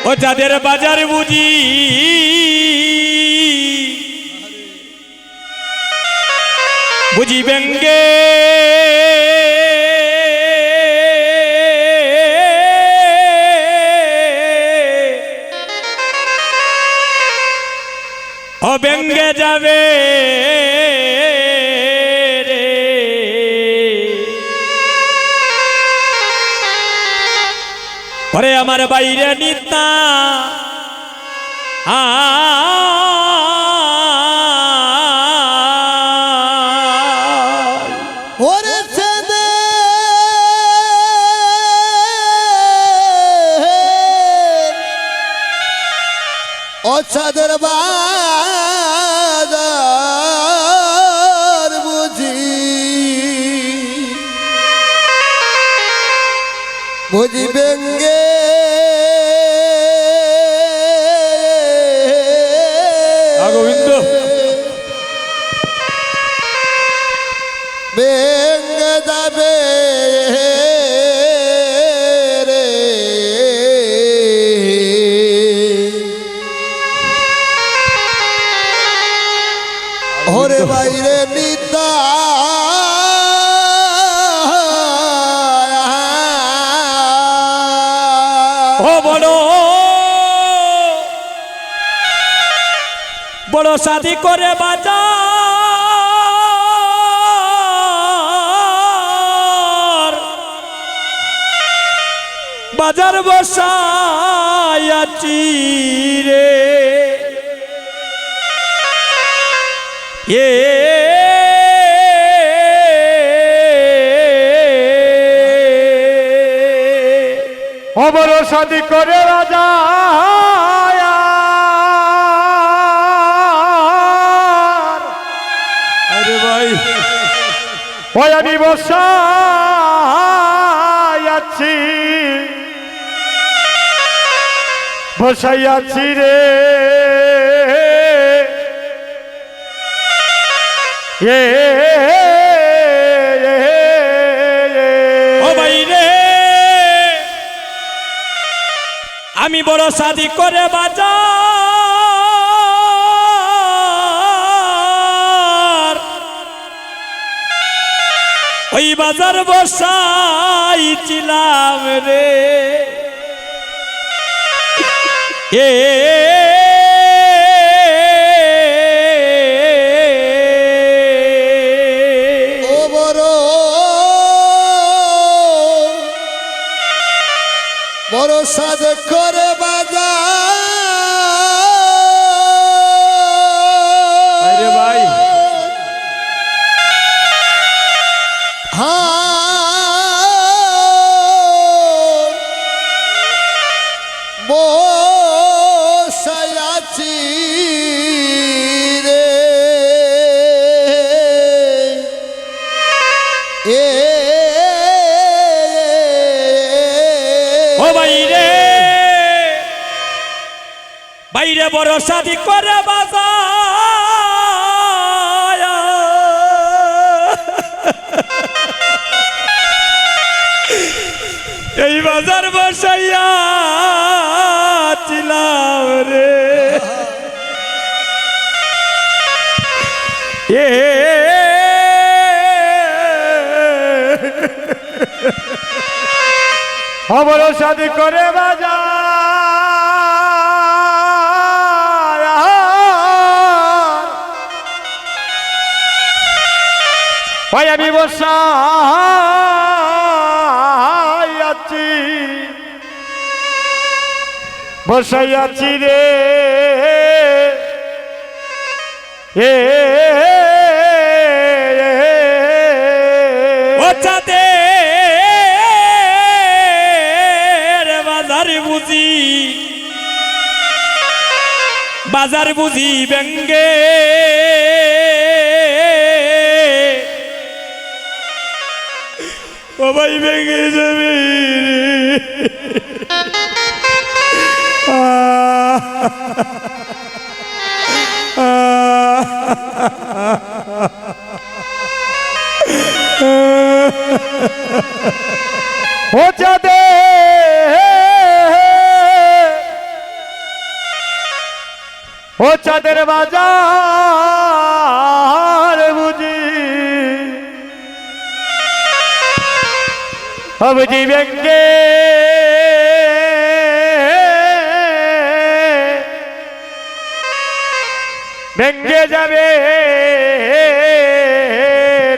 ও যাদের বাজার বুঝি বুঝি ব্যঙ্গে ও ব্যঙ্গে যাবে রে ওরে আমার বাইরে নিতা ওরে ছেদে অছাদের বাজার বুঝি বুঝি ব্যঙ্গে গোবিন্দ ব্যঙ্গে যাবে রে ওরে বাইরে নিতা ও বড় বড় শাদি করে বাজার বাজার বসাইয়াছি রে অবর শাদি করে রাজা আরে ভাই ওই আমি বসাইয়াছি বসাইয়াছি রে ও ভাই রে আমি বড় শাদি করে বাজার ওই বাজার বসাইছিলাম রে ও বড় বড় সাজ করে বাজার আরে ভাই বসাইয়াছি রে ও বাইরে বাইরে বড় শাদি করে বাজার এই বাজার বসাইয়া ছিলাম রে অবর শাদি করে বাজার ওই আমি বসাইয়াছি বসাইয়াছি রে ও চাঁদে বাজার বুঝি ব্যঙ্গে ও ভাই ভেঙে যাবে ও চাঁদে ও চাঁদের বাজার বুঝি বুঝি ব্যঙ্গে ব্যঙ্গে যাবে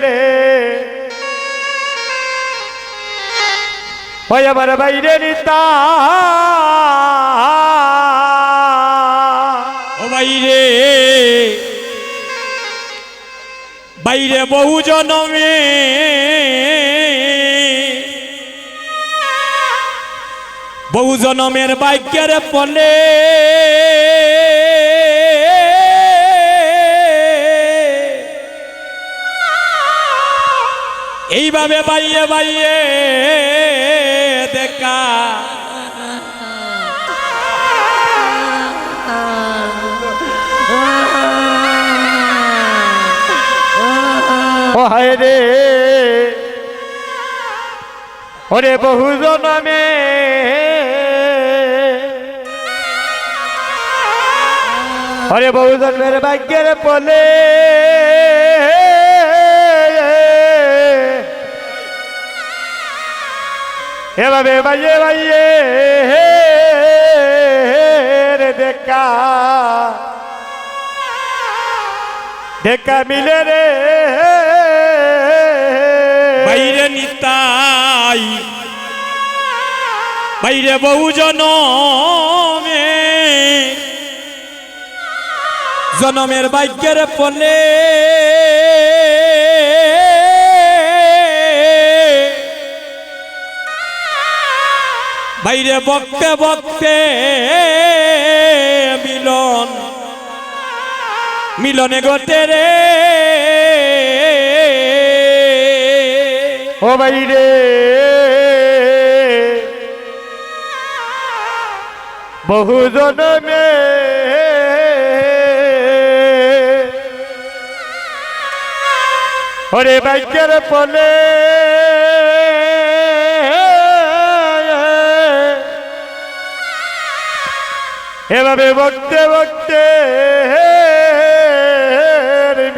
রে ওই আমার বাইরে নিতা ও বাইরে বাইরে বহু জনমে বহু জনমের ভাগ্যের ফলে এইভাবে বাইয়ে বাইয়ে দেখা ও হায় রে ওরে বহু জনমে ওরে বহু জন্মের ভাগ্যের ফলে এভাবে বাইয়ে বাইয়ে রে দেখা দেখা মিলে রে বাইরে নিতাই বাইরে বহু জনমে জনমের ভাগ্যের ফলে বাইরে বকতে বকতে মিলন মিলনে ঘটে রে ও বাইরে বহু জনমে ওরে ভাগ্যের ফলে এভাবে বকতে বকতে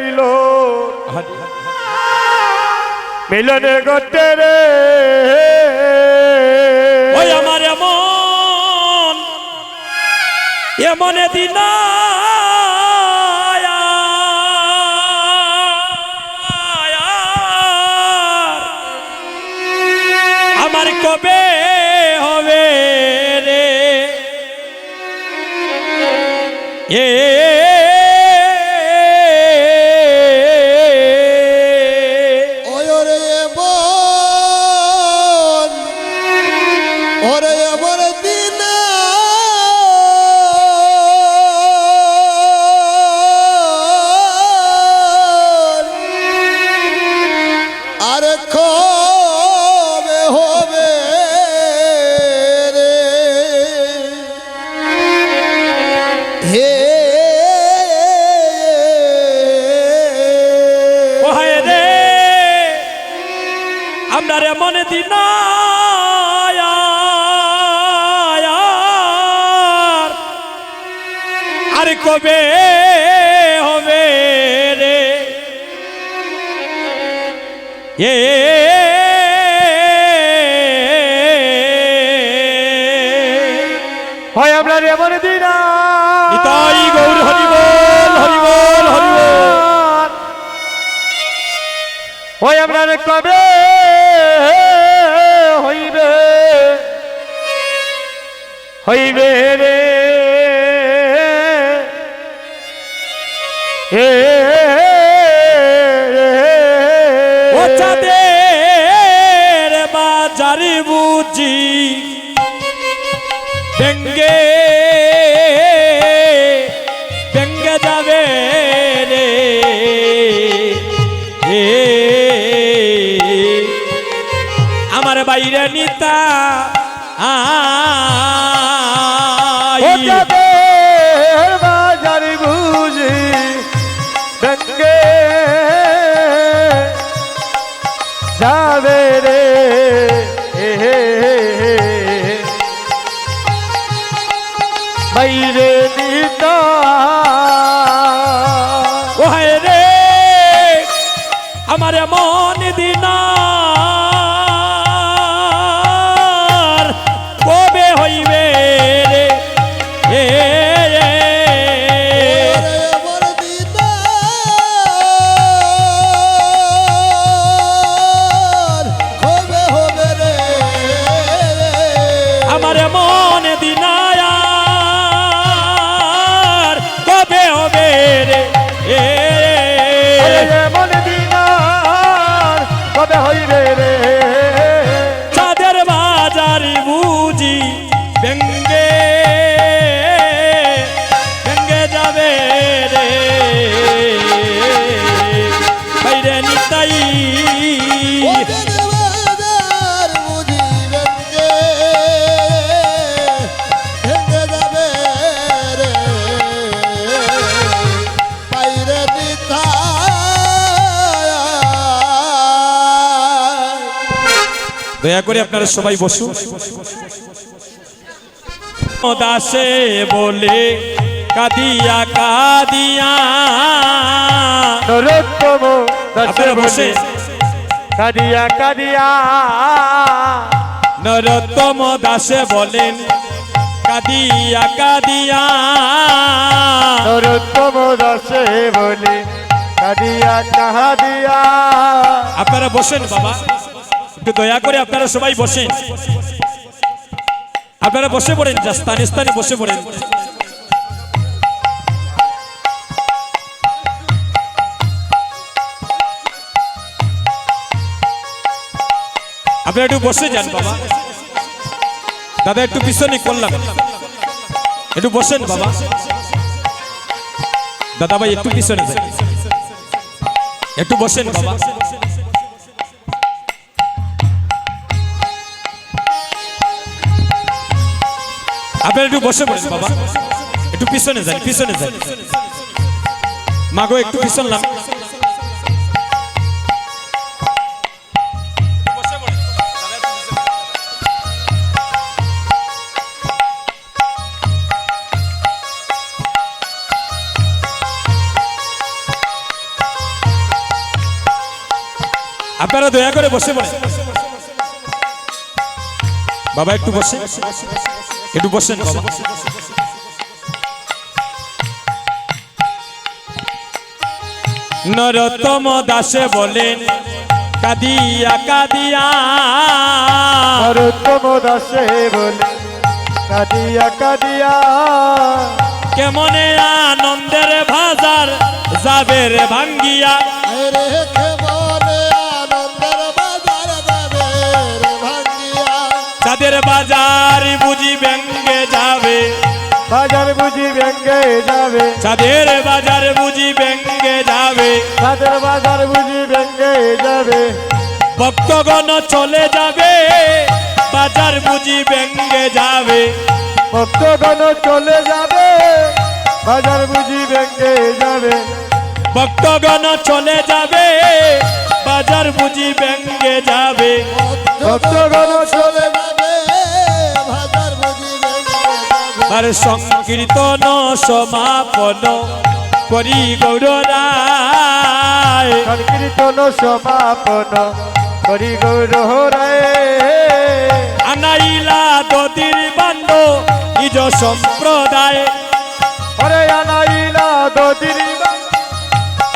মিলো মিলনে ঘটে রে ওই আমার এমন এমন দিন আমার কবে হবে রে এ ওরে মন ওরে আমার দিন আর কবে হবে রে হে ওহায় রে আপনার এমন দিন আর কবে হবে রে এ হয় আপনার এমন দিন নিতাই গৌর হরিবল হরিবল হরিবল হয় আপনার কবে হইবে হইবে রে ও চাঁদের বাজারে বুঝি ব্যঙ্গে ব্যঙ্গে যাবে রে এ আমার বাইরে নিতা বাজার বুঝি ডঙ্গে যাবে রে বাইরে নিতা ও হায় রে আমার এমন দিনার কবে হইবে রে এ ওরে আমার দিদার হবে হবে রে আমার এমন দিনার কবে হবে রে এ মনে দিনার কবে হইবে রে চাঁদের বাজারি বুঝি ব্যঙ্গে ব্যঙ্গে যাবে রে বাইরে নিতাই ওদের বাজার বুঝি ভেঙে যাবে রে বাইরে দিতা দয়া করে আপনারা সবাই বসুন দাসে বলে কাদিয়া কাদিয়া নরোত্তম দাসে আপনারা বসে বলে কাদিয়া কাদিয়া নরোত্তম দাসে বলেন কাদিয়া কাদিয়া নরোত্তম দাসে বলে কাদিয়া কাদিয়া আপনারা বসেন বাবা একটু দয়া করে আপনারা সবাই বসেন আপনারা বসে পড়েন যা স্থানে স্থানে বসে পড়েন আপনারা একটু বসে যান বাবা দাদা একটু পিছনে করলাম একটু বসেন বাবা দাদা ভাই একটু পিছনে যান একটু বসেন বাবা আপনারা একটু বসে পড়েন বাবা একটু পিছনে যান মাগো একটু পিছন নাম আপনারা দয়া করে বসে পড়েন বাবা একটু বসে একটু বসেন বাবা নরোত্তম দাসে বলেন কাদিয়া কাদিয়া নরোত্তম দাসে বলে কাদিয়া কাদিয়া কেমনে আনন্দের বাজার যাবে রে ভাঙ্গিয়া রে কেমনে আনন্দের বাজার যাবে রে ভাঙ্গিয়া চাঁদের বাজার বুঝি ব্যঙ্গে যাবে বাজার বুঝি ব্যঙ্গে যাবে চাঁদের বাজার বুঝি ব্যঙ্গে যাবে তাদের বাজার বুঝি ব্যঙ্গে যাবে ভক্তগণ চলে যাবে বাজার বুঝি ব্যঙ্গে যাবে ভক্তগণ চলে যাবে বাজার বুঝি ব্যঙ্গে যাবে ভক্তগণ চলে যাবে বাজার বুঝি ব্যঙ্গে যাবে ভক্তগণ চলে যাবে বাজার বুঝি ভেঙে যাবে আর সংকীর্তন সমাপন করি গৌর রায় সংকীর্তন সমাপন করি গৌর রায় আনাইলা দদির বান্ড নিজ সম্প্রদায় হরে আনাইলা দদির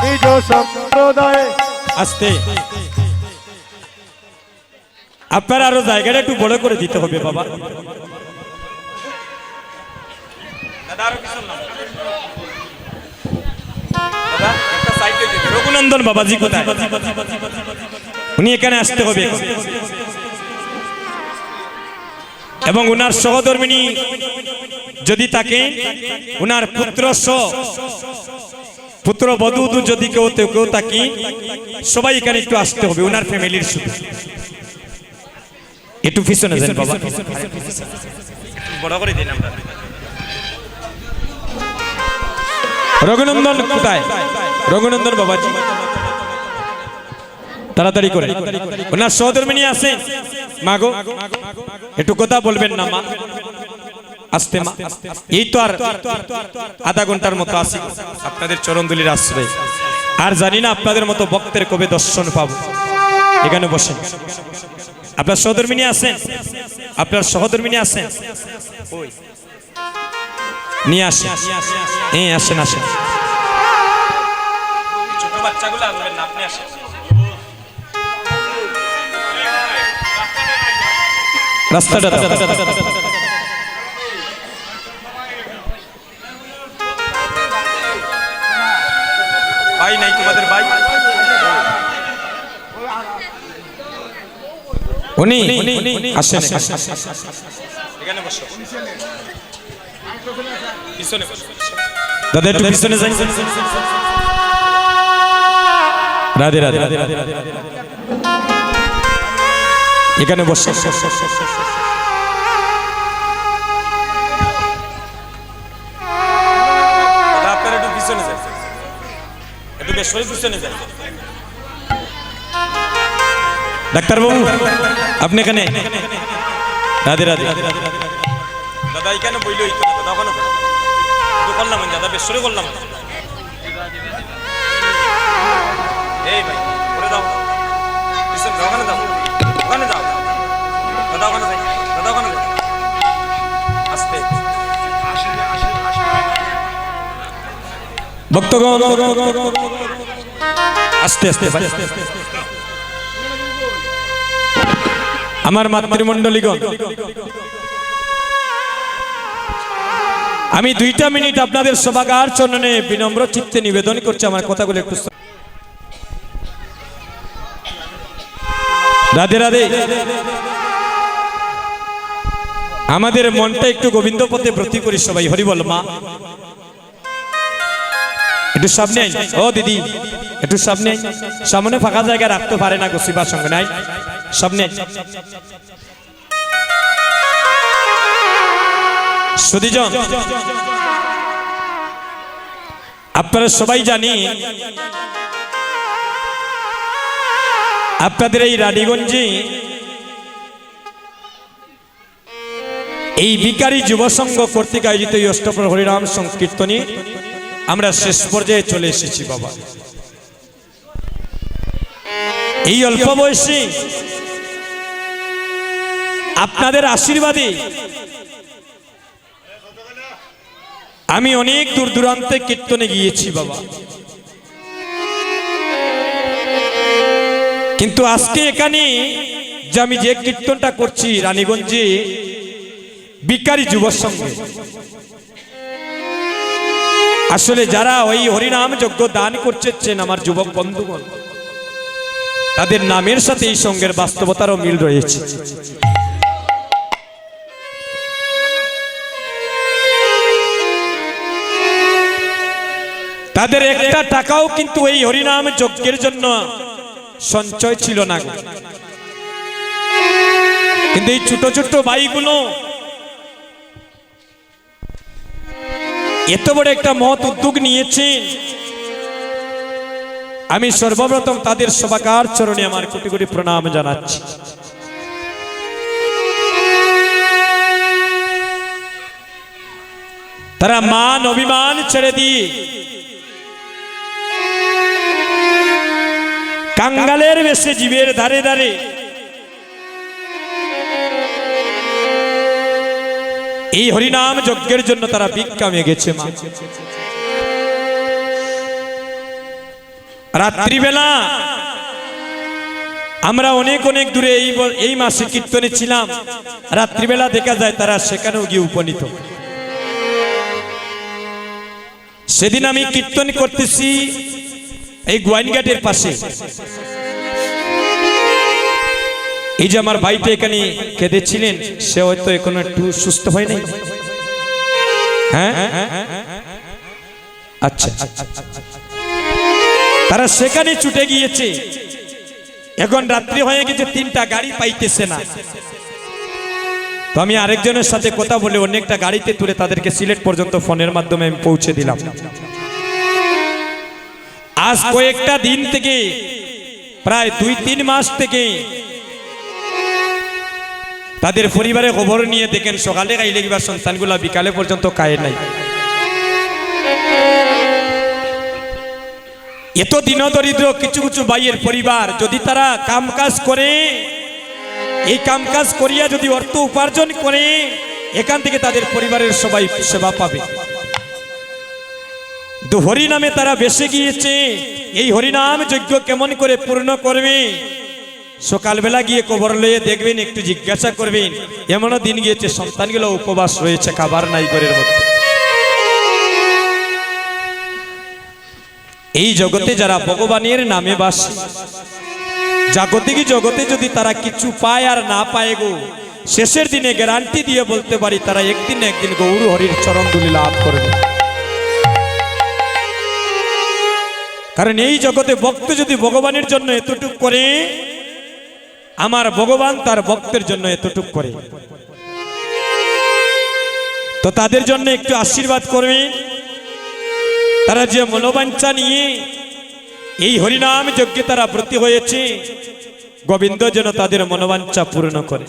নিজ সম্প্রদায় আস্তে আপনার আরো জায়গাটা একটু বড় করে দিতে হবে বাবা রঘুনন্দন বাবাজি কোথায় উনি এখানে আসতে হবে এবং উনার সহধর্মিনী যদি তাকে উনার পুত্র বধূ যদি কেউ তাকে সবাই এখানে একটু আসতে হবে উনার ফ্যামিলির শুধু একটু পিছনে যান বাবা বড় করে দিন আমরা রঘুনন্দন কোথায় রঘুনন্দন বাবাজি তাড়াতাড়ি করে ওনার সহধর্মিনী আছেন মাগো একটু কথা বলবেন না মা আসতে মা এই তো আর আধা ঘন্টার মতো আসি আপনাদের চরণদুলির আশ্রয় আর জানি না আপনাদের মতো ভক্তের কবে দর্শন পাবো এখানে বসেন আপনার সহধর্মিনী আছেন আপনার সহধর্মিনী আছেন নিয়ে আসেন আসেন আসেন ছোট বাচ্চাগুলো আসবেন না আপনি আসেন রাস্তাটা ভাই নাই তোমাদের ভাই উনি আসেন এখানে বসো পিছনে বসো দাদা একটু পিছনে যাই রাধে রাধে এখানে বসো দাদা আপনারা একটু পিছনে যান একটু বেশ পিছনে যান ডাক্তারবাবু আপনি এখানে রাধে রাধে দাদা এখানে বইল দাদা ওখানে করলাম দাদা বেশ করলাম এই ভাই করে দাও পিছনে ওখানে দাও ওখানে যাও দাদা ওখানে যাই দাদা ওখানে যাই আস্তে ভক্তগণ আস্তে আস্তে আমার মাতৃমণ্ডলীগণ আমি 2টা মিনিট আপনাদের সভাগার চরণে বিনম্র চিত্তে নিবেদন করছি আমার কথাগুলো একটু রাধে রাধে আমাদের মনটা একটু গোবিন্দ পথে ব্রতী করি সবাই হরি বল মা একটু সামনে ও দিদি একটু সামনে সামনে ফাঁকা জায়গা রাখতে পারে না গোসিবার সঙ্গে নাই সামনে সুধীজন আপনারা সবাই জানি আপনাদের এই রানীগঞ্জে এই ভিখারি যুব সংঘ কর্তৃক আয়োজিত এই অষ্টপ্রহর হরিনাম সংকীর্তনী আমরা শেষ পর্যায়ে চলে এসেছি বাবা এই অল্প বয়সে আপনাদের আশীর্বাদে আমি অনেক দূর দূরান্তে কীর্তনে গিয়েছি বাবা কিন্তু আজকে এখানে যে আমি যে কীর্তনটা করছি রানীগঞ্জে ভিখারি যুব সংঘে আসলে যারা ওই হরিনাম যজ্ঞ দান করছেন আমার যুবক বন্ধুগণ তাদের নামের সাথে এই সংঘের বাস্তবতারও মিল রয়েছে তাদের একটা টাকাও কিন্তু এই হরিনাম যজ্ঞের জন্য সঞ্চয় ছিল না কিন্তু এই ছোট ছোট ভাইগুলো এত বড় একটা মহৎ উদ্যোগ নিয়েছে আমি সর্বপ্রথম তাদের সভাকার চরণে আমার কোটি কোটি প্রণাম জানাচ্ছি তারা মান অভিমান ছেড়ে দিয়ে কাঙ্গালের বেশে জীবের ধারে ধারে এই হরিনাম যজ্ঞের জন্য তারা ভিক্ষা মেগেছে মা রাত্রিবেলা আমরা অনেক অনেক দূরে এই মাসে কীর্তনে ছিলাম রাত্রিবেলা দেখা যায় তারা সেখানেও গিয়ে উপনীত সেদিন আমি কীর্তন করতেছি এই গোয়াইনঘাটের পাশে এই যে আমার ভাইটা এখানে কেঁদেছিলেন সে হয়তো এখনো একটু সুস্থ হয় নাই হ্যাঁ আচ্ছা তারা সেখানে ছুটে গিয়েছে এখন রাত্রি হয়ে গেছে 3টা গাড়ি পাইতেছে না তো আমি আরেকজনের সাথে কথা বলে অনেকটা গাড়িতে তুলে তাদেরকে সিলেট পর্যন্ত ফোনের মাধ্যমে আমি পৌঁছে দিলাম আজ কয়েকটা দিন থেকে প্রায় 2-3 মাস থেকে তাদের পরিবারে খবর নিয়ে দেখেন সকালে খাইলে কিবা সন্তানগুলা বিকালে পর্যন্ত খায় নাই। এত দিন দরিদ্র কিছু কিছু ভাইয়ের পরিবার যদি তারা কামকাজ করে, এই কামকাজ করিয়া যদি অর্থ উপার্জন করে, এখান থেকে তাদের পরিবারের সবাই সেবা পাবে। তো হরিনামে তারা বেসে গিয়েছে, এই হরিনাম যজ্ঞ কেমন করে পূর্ণ করবে? সকালবেলা গিয়ে কবর লইয়ে দেখবেন, একটু জিজ্ঞাসা করবেন, এমনও দিন গিয়েছে সন্তানগুলো উপবাস রয়েছে, খাবার নাই ঘরের মধ্যে। এই জগতে যারা ভগবানের নামে বাসে, জাগতিক জগতে যদি তারা কিছু পায় আর না পায় গো, শেষের দিনে গ্যারান্টি দিয়ে বলতে পারি তারা একদিন না একদিন গৌর হরির চরণ ধুলি লাভ করবে। কারণ এই জগতে ভক্ত যদি ভগবানের জন্য এতটুক করে, আমার ভগবান তার ভক্তের জন্য এতটুক করে, তো তাদের জন্য একটু আশীর্বাদ করবেন। তারা যে মনোবাঞ্ছা নিয়ে এই হরিনাম যজ্ঞে তারা ব্রতী হয়েছে, গোবিন্দ যেন তাদের মনোবাঞ্ছা পূর্ণ করে।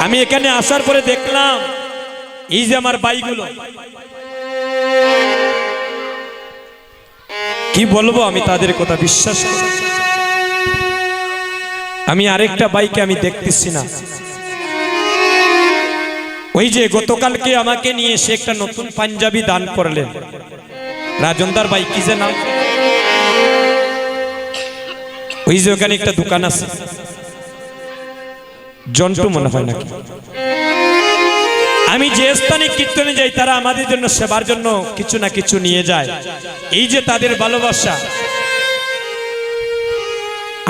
আমি এখানে আসার পরে দেখলাম এই যে আমার ভাইগুলো, কি বলবো আমি তাদের কথা, বিশ্বাস করি। আমি আরেকটা ভাইকে আমি দেখতেছি না, ওই যে গতকালকে আমাকে নিয়ে সে একটা নতুন পাঞ্জাবি দান করলেন, রাজনদার ভাই, কি যে নাম, ওই যে ওখানে একটা দোকান আছে, জন্টু মনে হয় নাকি। আমি যে স্থানে কীর্তনে যাই তারা আমাদের জন্য সেবার জন্য কিছু না কিছু নিয়ে যায়। এই যে তাদের ভালোবাসা,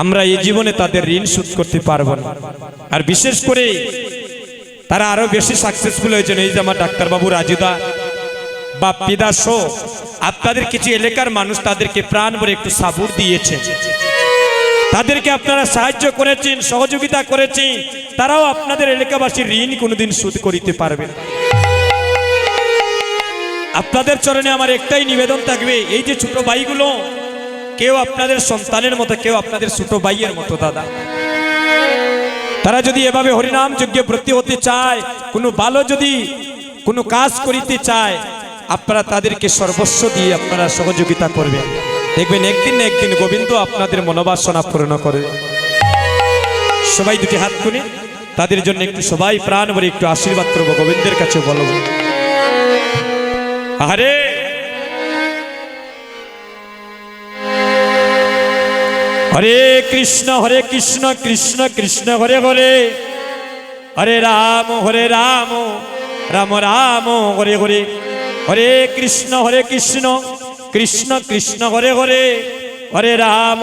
আমরা এই জীবনে তাদের ঋণ শোধ করতে পারবো না। আর বিশেষ করে তারা আরো বেশি সাকসেসফুল হয়েছেন। এই যে আমার ডাক্তারবাবু রাজুদা বা পিদাস, আপনাদের কিছু এলাকার মানুষ তাদেরকে প্রাণ ভরে একটু সাবুর দিয়েছেন, তাদেরকে আপনারা সাহায্য করেছেন, সহযোগিতা করেছেন, তারাও আপনাদের এলাকাবাসীর ঋণ কোনোদিন শোধ করিতে পারবে। আপনাদের চরণে আমার একটাই নিবেদন থাকবে, এই যে ছোট ভাইগুলো, কেউ আপনাদের সন্তানের মতো, কেউ আপনাদের ছোট ভাইয়ের মতো দাদা, তারা যদি এভাবে হরিনাম যজ্ঞে ব্রতী হতে চায়, কোনো ভালো যদি কোনো কাজ করিতে চায়, আপনারা তাদেরকে সর্বস্ব দিয়ে আপনারা সহযোগিতা করবেন। দেখবেন একদিন না একদিন গোবিন্দ আপনাদের মনোবাসনা পূর্ণ করবে। সবাই দুটি হাত তুলে তাদের জন্য একটু সবাই প্রাণ ভরে একটু আশীর্বাদ করবো, গোবিন্দের কাছে বলবো, আরে হরে কৃষ্ণ কৃষ্ণ কৃষ্ণ হরে হরে, হরে রাম রাম রাম হরে হরে, হরে কৃষ্ণ কৃষ্ণ কৃষ্ণ হরে হরে, হরে রাম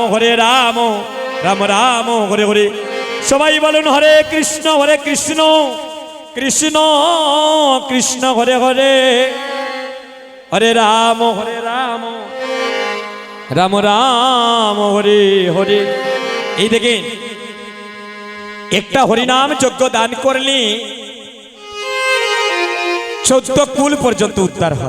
রাম রাম হরে হরে। সবাই বলুন হরে কৃষ্ণ কৃষ্ণ কৃষ্ণ হরে হরে, হরে রাম রাম রাম হরে হরে। এই দেখেন, একটা হরিনাম যজ্ঞ দান করলে 14 কুল পর্যন্ত উদ্ধার হয়।